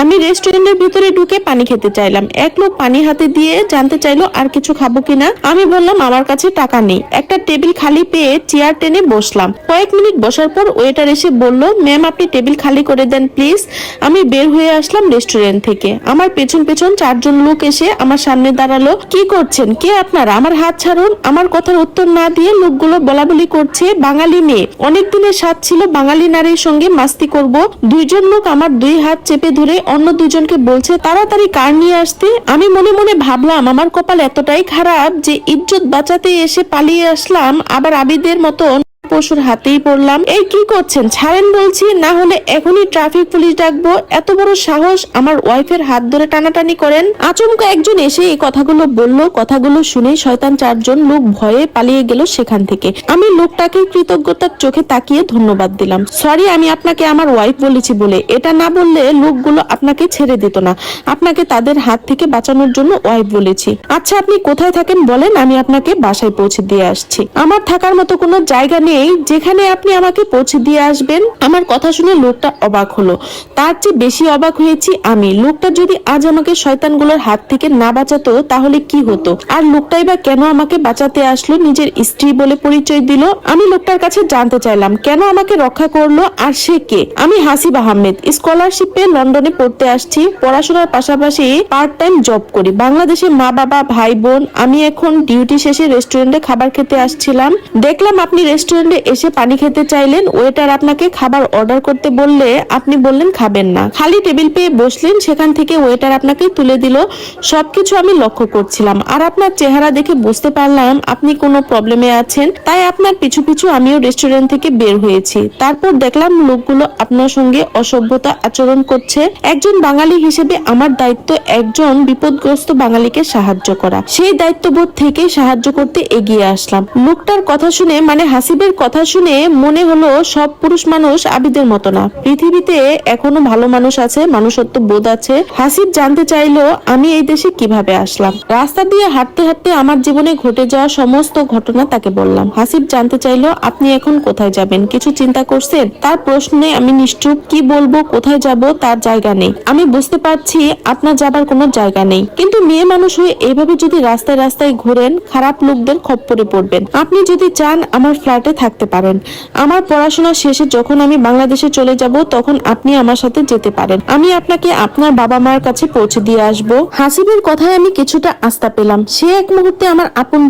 আমি রেস্টুরেন্টের ভিতরে ঢুকে পানি খেতে চাইলাম। এক লোক পানি হাতে দিয়ে জানতে চাইলো আর কিছু খাবো কিনা। আমি বললাম আমার কাছে টাকা নেই। একটা টেবিল খালি পেয়ে চেয়ার টেনে বসলাম। কয়েক মিনিট বসার পর ওয়েটার এসে বলল, ম্যাম আপনি টেবিল খালি করে দেন প্লিজ। আমি বের হয়ে আসলাম রেস্টুরেন্ট থেকে। আমার পেছন পেছন 4 জন লোক এসে আমার সামনে দাঁড়ালো। কি করছেন, কে আপনারা, আমার হাত ছাড়ুন। আমার কথার উত্তর না দিয়ে লোকগুলো বলাবলি করছে বাঙালি মেয়ে, অনেক দিনের স্বাদ ছিল বাঙালি নারীর সঙ্গে মাস্তি করব। 2 জন লোক আমার 2 হাত চেপে ধরে অন্য 2 জনকে বলছে তাড়াতাড়ি কার নিয়ে আসতে। আমি মনে মনে ভাবলাম আমার কপাল এতটাই খারাপ যে ইজ্জত বাঁচাতে এসে পালিয়ে আসলাম, আবার আবিদের মতন পশুর হাতেই পড়লাম। এই কি করছেন, ছাড়েন বলছি, না হলে এখনই ট্রাফিক পুলিশ ডাকবো। এত বড় সাহস, আমার ওয়াইফের হাত ধরে টানাটানি করেন। আচমকা একজন এসে এই কথাগুলো বলল। কথাগুলো শুনে শয়তান 4 জন লোক ভয়ে পালিয়ে গেল সেখান থেকে। আমি লোকটাকে কৃতজ্ঞতার চোখে তাকিয়ে ধন্যবাদ দিলাম। সরি, আমি আপনাকে আমার ওয়াইফ বলেছি বলে। এটা না বললে লোকগুলো আপনাকে ছেড়ে দিত না। আপনাকে তাদের হাত থেকে বাঁচানোর জন্য ওয়াইফ বলেছি। আচ্ছা আপনি কোথায় থাকেন বলেন, আমি আপনাকে বাসায় পৌঁছে দিয়ে আসছি। আমার থাকার মতো কোনো জায়গা নেই যেখানে আপনি আমাকে পৌঁছে দিয়ে আসবেন। আমার কথা শুনে লোকটা অবাক হলো। তার চেয়ে বেশি অবাক হয়েছি আমি। লোকটা যদি আজ আমাকে শয়তানগুলোর হাত থেকে না বাঁচাতো তাহলে কি হতো? আর লোকটাই বা কেন আমাকে বাঁচাতে আসলো, নিজের স্ত্রী বলে পরিচয় দিল। আমি লোকটার কাছে জানতে চাইলাম কেন আমাকে রক্ষা করলো আর সে কে। আমি হাসিব আহমেদ, স্কলারশিপে লন্ডনে পড়তে আসছি। পড়াশোনার পাশাপাশি পার্ট টাইম জব করি। বাংলাদেশে মা বাবা ভাই বোন। আমি এখন ডিউটি শেষে রেস্টুরেন্টে খাবার খেতে আসছিলাম। দেখলাম আপনি রেস্টুরেন্টে এসে পানি খেতে চাইলেন। ওয়েটার আপনাকে খাবার অর্ডার করতে বললে আপনি বললেন খাবেন না। খালি টেবিল পেয়ে বসলেন, সেখান থেকে ওয়েটার আপনাকে তুলে দিল। সবকিছু আমি লক্ষ্য করছিলাম আর আপনার চেহারা দেখে বুঝতে পারলাম আপনি কোনো প্রবলেমে আছেন। তাই আপনার পিছু পিছু আমিও রেস্টুরেন্ট থেকে বের হয়েছি। তারপর দেখলাম লোকগুলো আপনার সঙ্গে অসভ্যতা আচরণ করছে। একজন বাঙালি হিসেবে আমার দায়িত্ব একজন বিপদগ্রস্ত বাঙালিকে সাহায্য করা। সেই দায়িত্ববোধ থেকে সাহায্য করতে এগিয়ে আসলাম। লোকটার কথা শুনে, মানে হাসিবের কথা শুনে মনে হলো সব পুরুষ মানুষ আবিদের মতো না। পৃথিবীতে এখনো ভালো মানুষ আছে, মানুষত্ব বোধ আছে। হাসিব জানতে চাইলো আমি এই দেশে কিভাবে আসলাম। রাস্তা দিয়ে হাঁটতে হাঁটতে আমার জীবনে ঘটে যাওয়া সমস্ত ঘটনা তাকে বললাম। হাসিব জানতে চাইলো আপনি এখন কোথায় যাবেন, কিছু চিন্তা করছেন? তার প্রশ্নে আমি নিশ্চুপ। কি বলবো, কোথায় যাব তার জায়গা নেই। আমি বুঝতে পারছি আপনার যাবার কোনো জায়গা নেই, কিন্তু মেয়ে মানুষ হয়ে এভাবে যদি রাস্তায় রাস্তায় ঘোরেন খারাপ লোকদের খপ্পরে পড়বেন। আপনি যদি চান আমার ফ্ল্যাটে থাকতে পারেন। আমার পড়াশোনা শেষে যখন আমি বাংলাদেশে চলে যাব তখন আপনি আমার সাথে যেতে পারেন। আমি আপনাকে আপনার বাবা মার কাছে পৌঁছে দিয়ে আসবো। হাসিবের কথায় আমি কিছুটা আস্থা পেলাম। সে এক মুহূর্তে আমার আপন